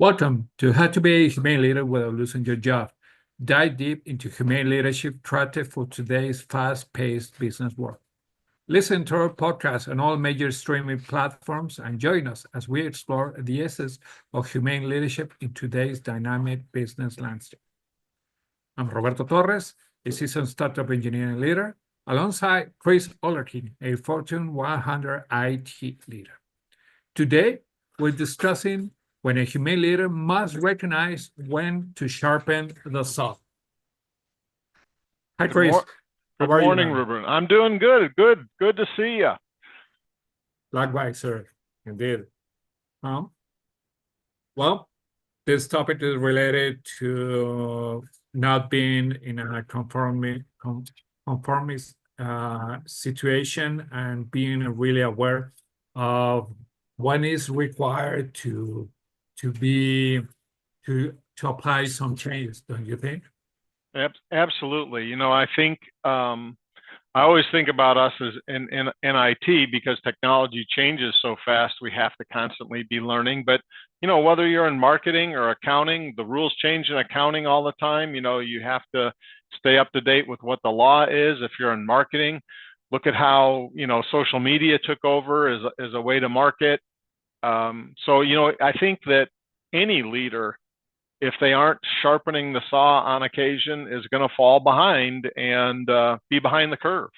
Welcome to How to Be a Humane Leader Without Losing Your Job. Dive deep into humane leadership strategy for today's fast-paced business world. Listen to our podcast on all major streaming platforms and join us as we explore the essence of humane leadership in today's dynamic business landscape. I'm Roberto Torres, a seasoned startup engineering leader, alongside Chris Ollerkin, a Fortune 100 IT leader. Today, we're discussing when a humane leader must recognize when to sharpen the saw. Hi, Chris. Good morning, Ruben. I'm doing good. Good to see you. Likewise, sir. Indeed. Well, this topic is related to not being in a conformist situation and being really aware of what is required to apply some changes, don't you think? Absolutely. You know, I think I always think about us as in IT because technology changes so fast. We have to constantly be learning. But you know, whether you're in marketing or accounting, the rules change in accounting all the time. You know, you have to stay up to date with what the law is. If you're in marketing, look at how social media took over as a way to market. So you know, I think that any leader, if they aren't sharpening the saw on occasion, is going to fall behind and be behind the curve.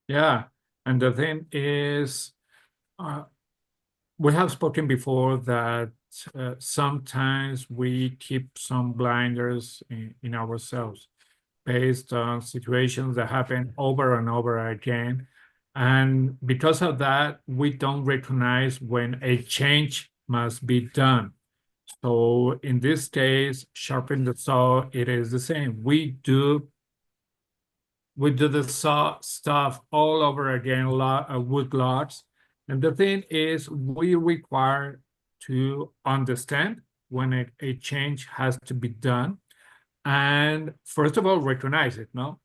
Yeah, and the thing is, we have spoken before that sometimes we keep some blinders in ourselves based on situations that happen over and over again. And because of that, we don't recognize when a change must be done. So in this case, sharpen the saw, it is the same. We do the saw stuff all over again, wood lots. And the thing is, we require to understand when a change has to be done. And first of all, recognize it, no?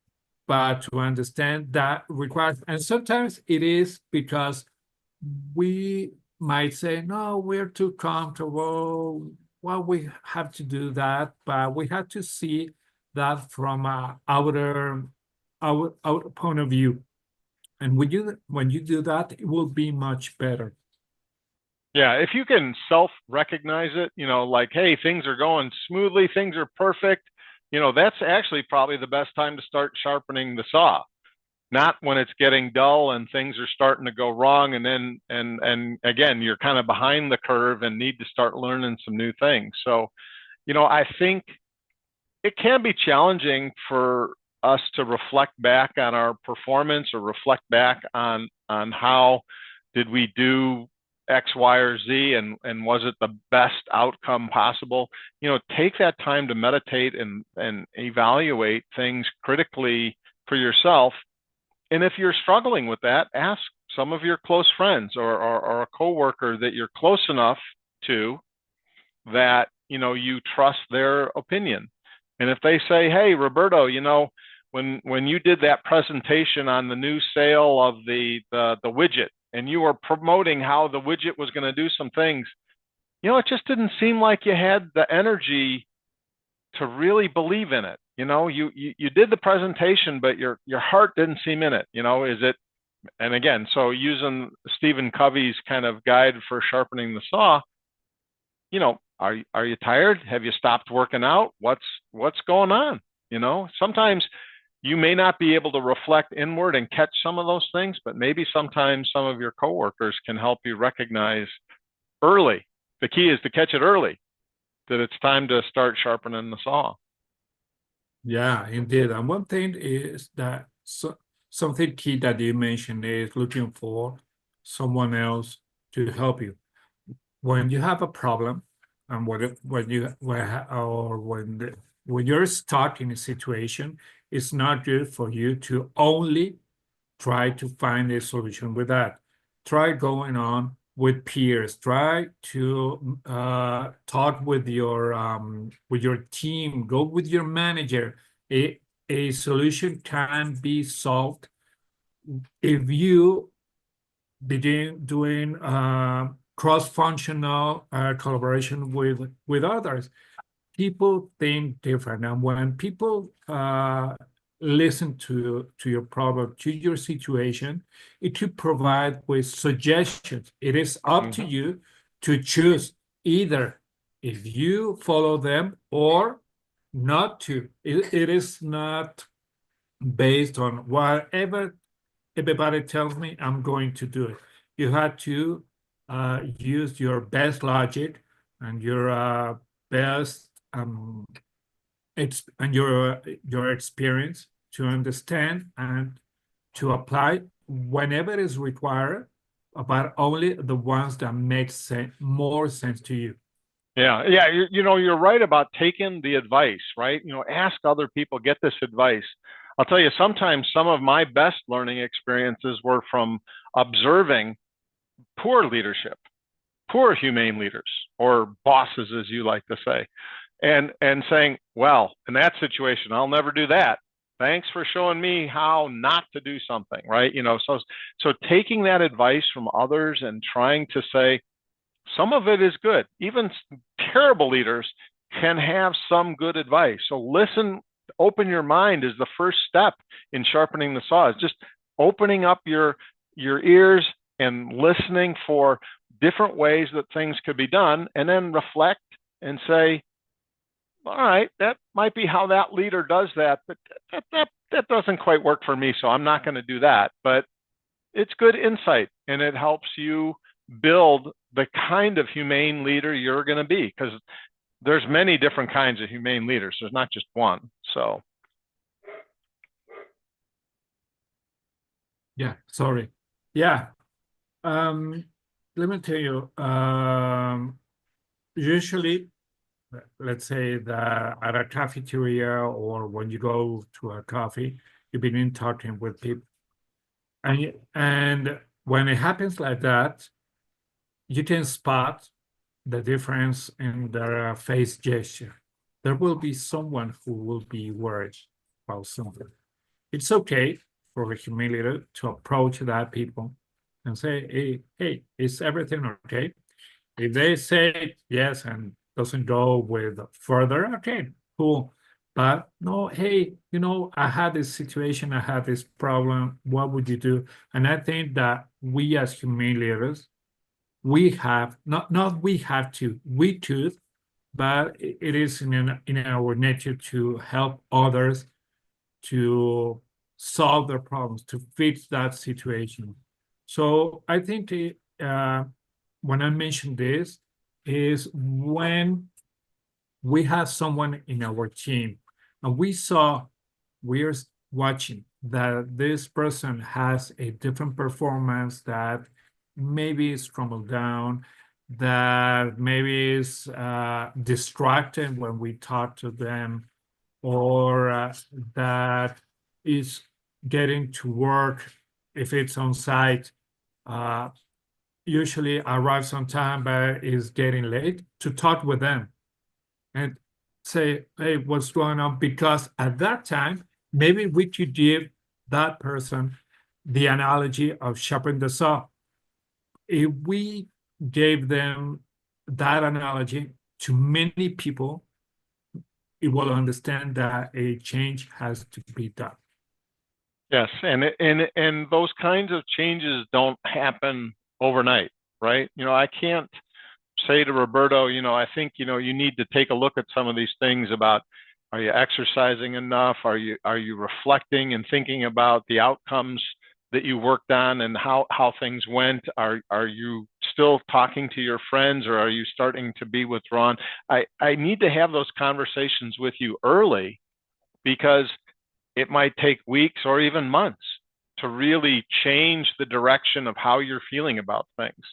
But to understand that requires, and sometimes it is because we might say, no, we're too comfortable. Well, we have to do that, but we have to see that from our point of view. And when you do that, it will be much better. Yeah, if you can self-recognize it, you know, like, hey, things are going smoothly, things are perfect, you know, that's actually probably the best time to start sharpening the saw. Not when it's getting dull and things are starting to go wrong, and then and again, you're kind of behind the curve and need to start learning some new things. So, you know, I think it can be challenging for us to reflect back on our performance or reflect back on how did we do X, Y, or Z, and was it the best outcome possible? You know, take that time to meditate and evaluate things critically for yourself. And if you're struggling with that, ask some of your close friends or a coworker that you're close enough to that you trust their opinion. And if they say, "Hey, Roberto, you know, when you did that presentation on the new sale of the widget, and you were promoting how the widget was going to do some things, you know, it just didn't seem like you had the energy to really believe in it. You know, you did the presentation, but your heart didn't seem in it. You know, is it?" And again, so using Stephen Covey's kind of guide for sharpening the saw, you know, are you tired? Have you stopped working out? What's going on? You know, sometimes you may not be able to reflect inward and catch some of those things, but maybe sometimes some of your coworkers can help you recognize early. The key is to catch it early, that it's time to start sharpening the saw. Yeah, indeed. And one thing is that something key that you mentioned is looking for someone else to help you. When you have a problem, and when you're stuck in a situation, it's not good for you to only try to find a solution with that. Try going on with peers. Try to talk with your team. Go with your manager. A solution can be solved if you begin doing cross-functional collaboration with others. People think different, and when people listen to your problem, to your situation, it could provide with suggestions. It is up to Mhm. you to choose either if you follow them or not to. It is not based on whatever everybody tells me, I'm going to do it. You have to use your best logic and your best and your experience to understand and to apply whenever it is required, but only the ones that make more sense to you. Yeah, yeah, you're right about taking the advice, right? Ask other people, get this advice. I'll tell you, sometimes some of my best learning experiences were from observing poor leadership, poor humane leaders, or bosses, as you like to say, and saying, well, in that situation, I'll never do that. Thanks for showing me how not to do something, right? So taking that advice from others and trying to say, some of it is good. Even terrible leaders can have some good advice. So listen, open your mind is the first step in sharpening the saw. It's just opening up your ears and listening for different ways that things could be done, and then reflect and say, all right, that might be how that leader does that, but that doesn't quite work for me, so I'm not going to do that. But it's good insight, and it helps you build the kind of humane leader you're going to be, because there's many different kinds of humane leaders. There's not just one. So Yeah, sorry. Yeah. Um, Let me tell you, usually, let's say that at a cafeteria or when you go to a coffee, you've been talking with people. And when it happens like that, you can spot the difference in their face gesture. There will be someone who will be worried about something. It's okay for a humiliator to approach that people and say, hey, is everything okay? If they say yes and doesn't go with further, okay, cool. But no, hey, I had this situation, I had this problem. What would you do? And I think that we as humane leaders, we have not we have to, we could, but it is in our nature to help others to solve their problems, to fix that situation. So I think when I mention this is when we have someone in our team and we're watching that this person has a different performance that maybe is troubled down, that maybe is distracted when we talk to them, or that is getting to work if it's on site, uh, usually arrives on time but is getting late, to talk with them and say, hey, what's going on? Because at that time, maybe we could give that person the analogy of sharpening the saw. If we gave them that analogy to many people, it will understand that a change has to be done. yes, and those kinds of changes don't happen overnight, right? I can't say to Roberto, I think, you need to take a look at some of these things about, are you exercising enough? Are you reflecting and thinking about the outcomes that you worked on and how things went? Are you still talking to your friends, or are you starting to be withdrawn? I need to have those conversations with you early, because it might take weeks or even months to really change the direction of how you're feeling about things.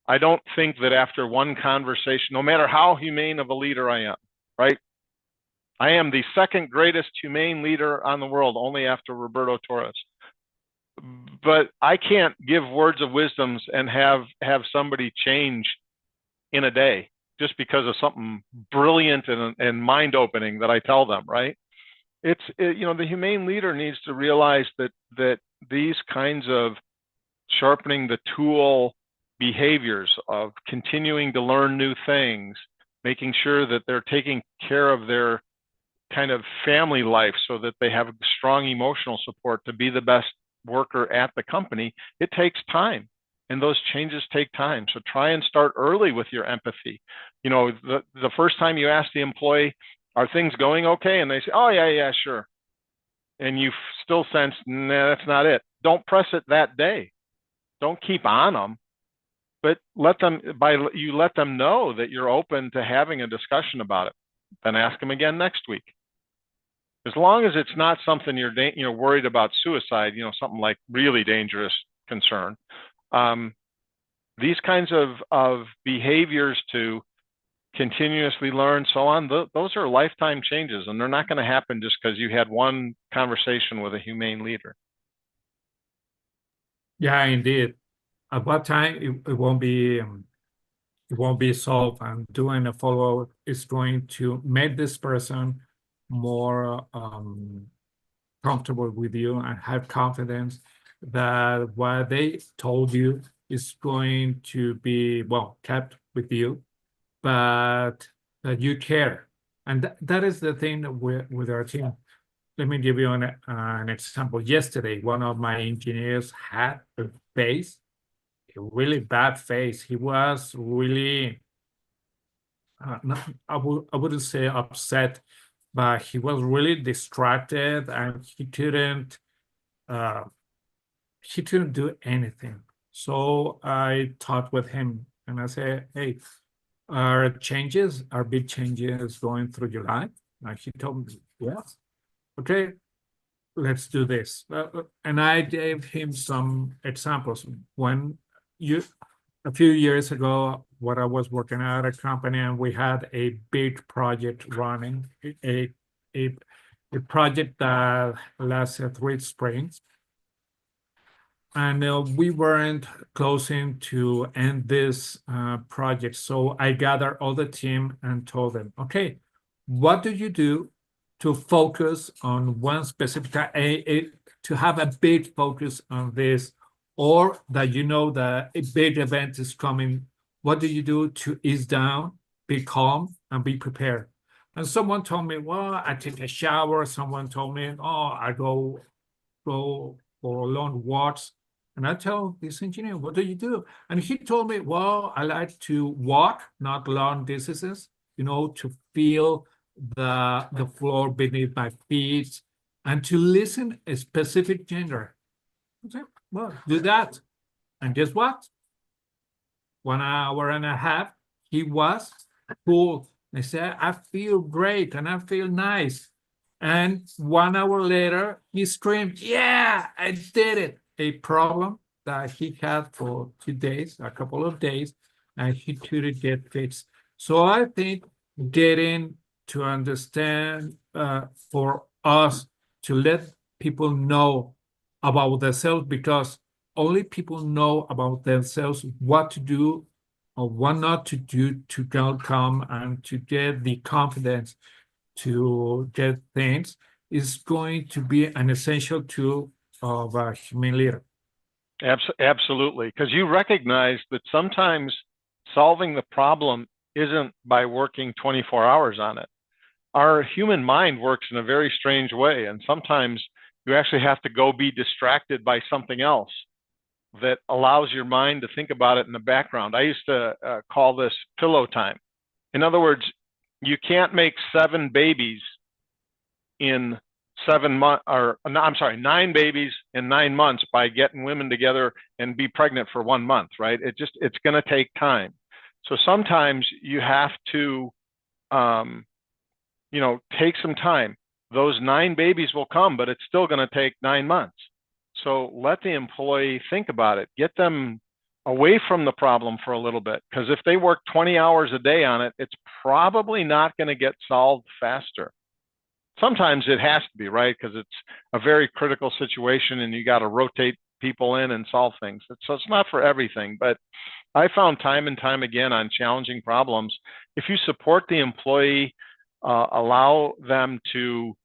I don't think that after one conversation, no matter how humane of a leader I am, right? I am the second greatest humane leader on the world, only after Roberto Torres. But I can't give words of wisdoms and have somebody change in a day just because of something brilliant and mind opening that I tell them, right? The humane leader needs to realize that these kinds of sharpening the tool behaviors of continuing to learn new things, making sure that they're taking care of their kind of family life so that they have strong emotional support to be the best worker at the company, it takes time. And those changes take time. So try and start early with your empathy. You know, the first time you ask the employee, are things going okay? And they say, oh, yeah, yeah, sure. And you still sense, nah, that's not it. Don't press it that day. Don't keep on them, but let them, you let them know that you're open to having a discussion about it. Then ask them again next week. As long as it's not something you're worried about suicide, something like really dangerous concern. These kinds of behaviors to continuously learn, so on, those are lifetime changes, and they're not going to happen just because you had one conversation with a humane leader. Yeah, indeed. At what time it won't be solved, and doing a follow-up is going to make this person more comfortable with you and have confidence that what they told you is going to be, well, kept with you, but that you care. And that is the thing with our team. Let me give you an example. Yesterday, one of my engineers had a face, a really bad face. He was really, I wouldn't say upset, but he was really distracted and uh, he couldn't do anything. So I talked with him and I said, hey, are big changes going through your life? And he told me, yes. Okay, let's do this. And I gave him some examples. When you, a few years ago, when I was working at a company and we had a big project running, a, a project that lasted 3 sprints. And we weren't closing to end this project. So I gathered all the team and told them, okay, what do you do to focus on one specific, to have a big focus on this, or that you know that a big event is coming? What do you do to ease down, be calm, and be prepared? And someone told me, well, I take a shower. Someone told me, oh, I go for long walks. And I tell this engineer, what do you do? And he told me, well, I like to walk, not long distances, to feel the floor beneath my feet and to listen a specific gender. I said, well, do that. And guess what? 1 hour and a half, he was cool. I said, I feel great and I feel nice. And 1 hour later, he screamed, yeah, I did it. A problem that he had for 2 days, a couple of days, and he couldn't get fixed. So I think getting to understand for us to let people know about themselves, because only people know about themselves what to do or what not to do to come and to get the confidence to get things is going to be an essential tool of a human leader. Absolutely, because you recognize that sometimes solving the problem isn't by working 24 hours on it. Our human mind works in a very strange way, and sometimes you actually have to go be distracted by something else that allows your mind to think about it in the background. I used to call this pillow time. In other words, you can't make 7 babies in 7 months, or I'm sorry, 9 babies in 9 months by getting women together and be pregnant for 1 month, right? It's going to take time. So sometimes you have to, take some time. Those 9 babies will come, but it's still going to take 9 months. So let the employee think about it. Get them away from the problem for a little bit, because if they work 20 hours a day on it, it's probably not going to get solved faster. Sometimes it has to be, right? Because it's a very critical situation and you got to rotate people in and solve things. So it's not for everything, but I found time and time again on challenging problems, if you support the employee, allow them to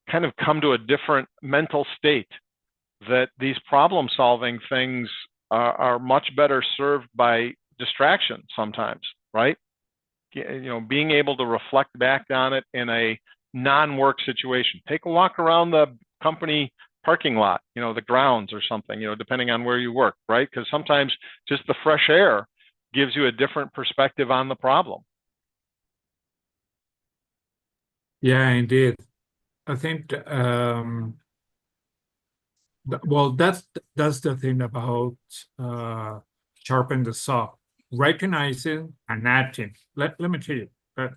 kind of come to a different mental state, that these problem solving things are much better served by distraction sometimes, right? Being able to reflect back on it in a non-work situation. Take a walk around the company parking lot, the grounds or something, depending on where you work, right? Because sometimes just the fresh air gives you a different perspective on the problem. Yeah, indeed. I think well, that's the thing about uh, sharpen the saw, recognizing and acting. Let me tell you,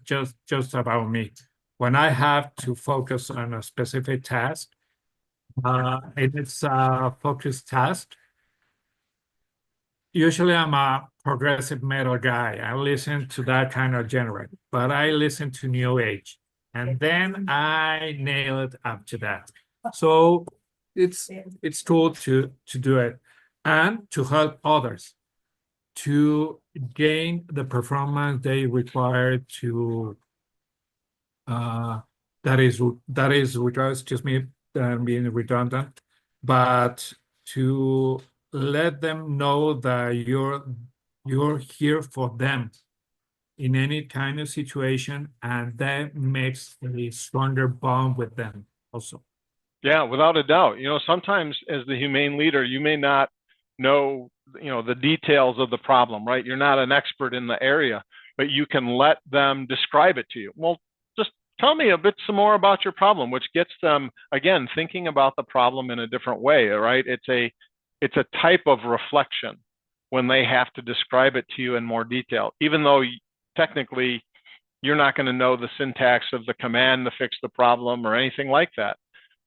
just about me. When I have to focus on a specific task, and it's a focused task, usually I'm a progressive metal guy. I listen to that kind of genre, but I listen to New Age, and then I nail it up to that. So it's it's cool to do it and to help others to gain the performance they require to uh, that is requires, excuse me, being redundant, but to let them know that you're here for them in any kind of situation, and that makes a stronger bond with them also. Yeah, without a doubt. Sometimes as the humane leader, you may not know, the details of the problem, right? You're not an expert in the area, but you can let them describe it to you. Well, just tell me a bit some more about your problem, which gets them again thinking about the problem in a different way, right? It's a type of reflection when they have to describe it to you in more detail, even though technically you're not going to know the syntax of the command to fix the problem or anything like that.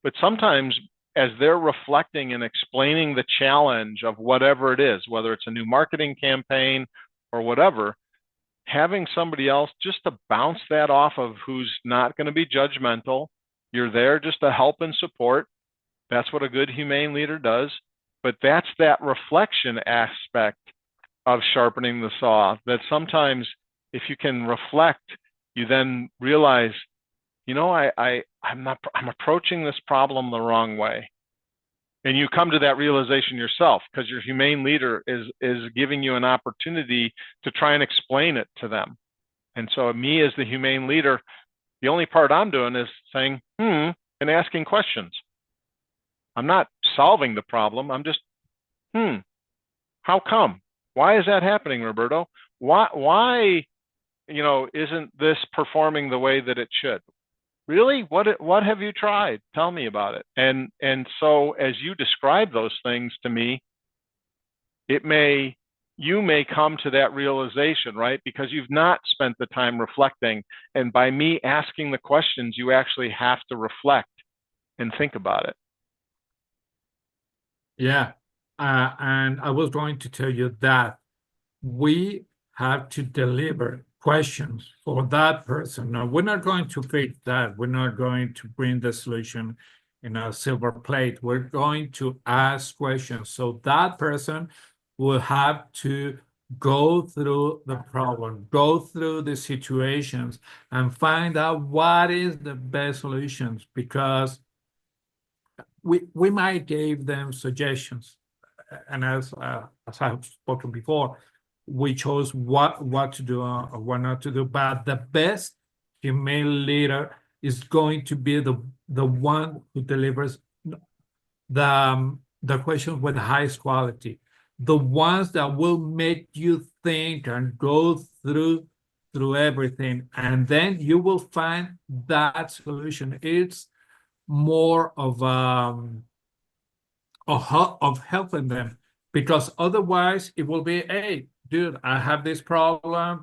But sometimes as they're reflecting and explaining the challenge of whatever it is, whether it's a new marketing campaign or whatever, having somebody else just to bounce that off of who's not going to be judgmental. You're there just to help and support. That's what a good humane leader does. But that's that reflection aspect of sharpening the saw that sometimes if you can reflect, you then realize, I'm approaching this problem the wrong way. And you come to that realization yourself because your humane leader is giving you an opportunity to try and explain it to them. And so me as the humane leader, the only part I'm doing is saying, and asking questions. I'm not solving the problem. I'm just, how come? Why is that happening, Roberto? Why isn't this performing the way that it should? Really? What have you tried? Tell me about it. And so as you describe those things to me, you may come to that realization, right? Because you've not spent the time reflecting. And by me asking the questions, you actually have to reflect and think about it. Yeah, and I was going to tell you that we have to deliver questions for that person. Now, we're not going to fix that. We're not going to bring the solution in a silver plate. We're going to ask questions. So that person will have to go through the problem, go through the situations, and find out what is the best solutions, because we might give them suggestions, and as I've spoken before, we chose what to do or what not to do. But the best humane leader is going to be the one who delivers the questions with the highest quality, the ones that will make you think and go through everything, and then you will find that solution. It's more of helping them, because otherwise it will be, hey, dude, I have this problem.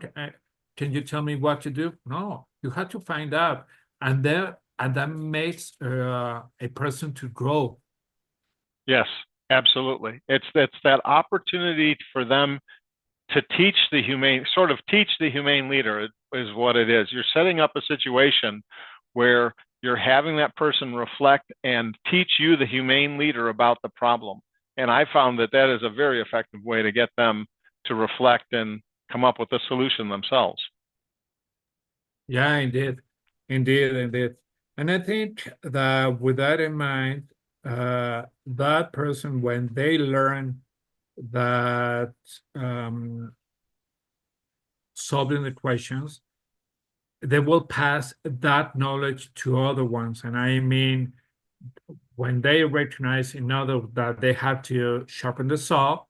Can you tell me what to do? No, you have to find out, and that makes a person to grow. Yes, absolutely. It's that opportunity for them to teach the humane leader is what it is. You're setting up a situation where you're having that person reflect and teach you, the humane leader, about the problem. And I found that is a very effective way to get them to reflect and come up with a solution themselves. Yeah, indeed, indeed. And I think that with that in mind, that person, when they learn that solving the questions, they will pass that knowledge to other ones. And I mean, when they recognize another that they have to sharpen the saw,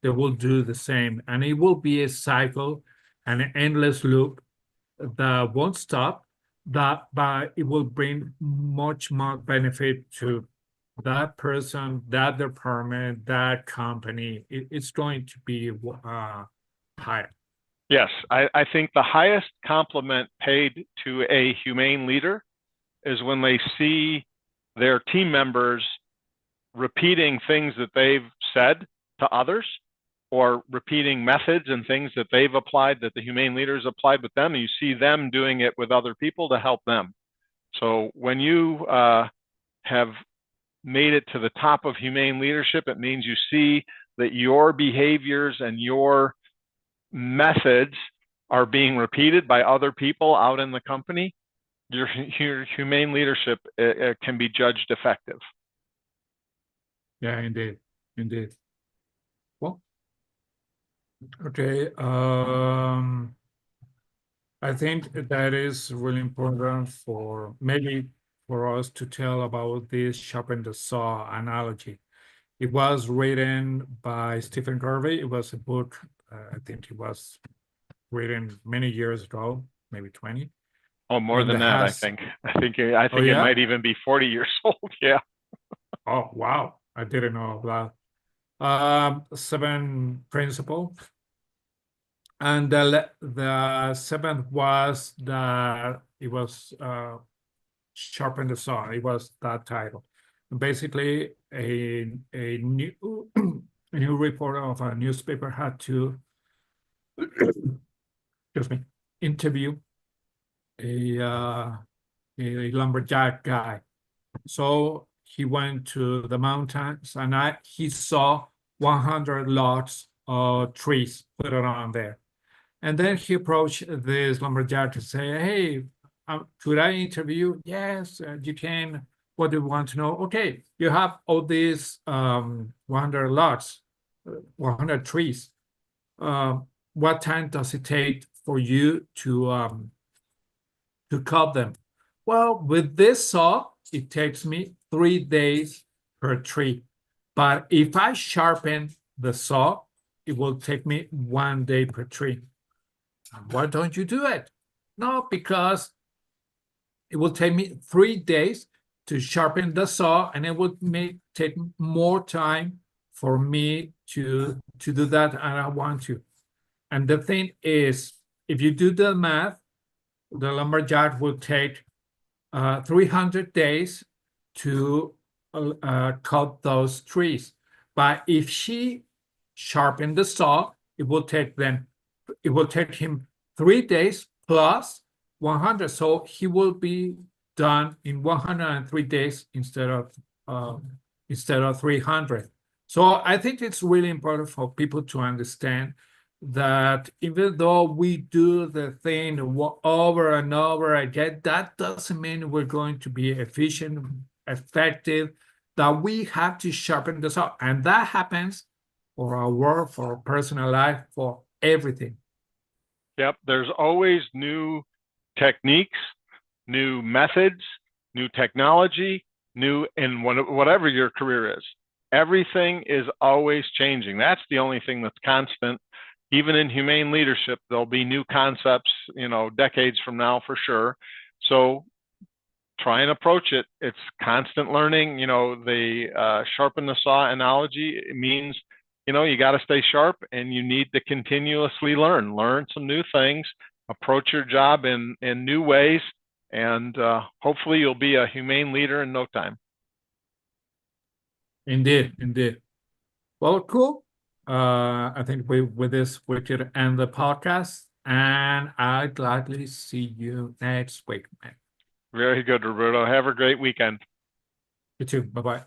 they will do the same. And it will be a cycle, an endless loop that won't stop, but it will bring much more benefit to that person, that department, that company. It's going to be higher. Yes, I think the highest compliment paid to a humane leader is when they see their team members repeating things that they've said to others, or repeating methods and things that they've applied, that the humane leaders applied with them, and you see them doing it with other people to help them. So when you have made it to the top of humane leadership, it means you see that your behaviors and your methods are being repeated by other people out in the company. Your humane leadership can be judged effective. Yeah, indeed, indeed. Well, okay. I think that is really important for maybe for us to tell about this sharpen the saw analogy. It was written by Stephen Covey. It was a book. I think it was written many years ago, maybe 20. Oh, more And than it that, I has, think. I oh think it yeah? might even be 40 years old. Yeah. Oh, wow. I didn't know that. Seven principles. And the seventh was that it was sharpen the saw. It was that title. Basically, a new a new reporter of a newspaper had to, excuse me, interview a uh, a lumberjack guy. So he went to the mountains and he saw 100 lots of trees put around there. And then he approached this lumberjack to say, hey, could I interview? Yes, you can. What do you want to know? Okay, you have all these 100 lots, 100 trees. What time does it take for you to cut them? Well, with this saw, it takes me 3 days per tree. But if I sharpen the saw, it will take me 1 day per tree. Why don't you do it? No, because it will take me 3 days to sharpen the saw, and it would take more time for me to do that, and I want to. And the thing is, if you do the math, the lumberjack will take 300 days to cut those trees. But if she sharpened the saw, it will take him 3 days plus 100. So he will be done in 103 days instead of 300. So I think it's really important for people to understand that even though we do the thing over and over again, that doesn't mean we're going to be efficient, effective, that we have to sharpen this up. And that happens for our work, for our personal life, for everything. Yep. There's always new techniques, new methods, new technology, new in whatever your career is. Everything is always changing. That's the only thing that's constant. Even in humane leadership, there'll be new concepts, decades from now for sure. So try and approach it. It's constant learning. The sharpen the saw analogy, it means, you got to stay sharp and you need to continuously learn some new things, approach your job in new ways, and hopefully you'll be a humane leader in no time. Indeed, indeed. Well, cool. I think with this we could end the podcast, and I'd gladly see you next week, man. Very good, Roberto. Have a great weekend. You too. Bye bye.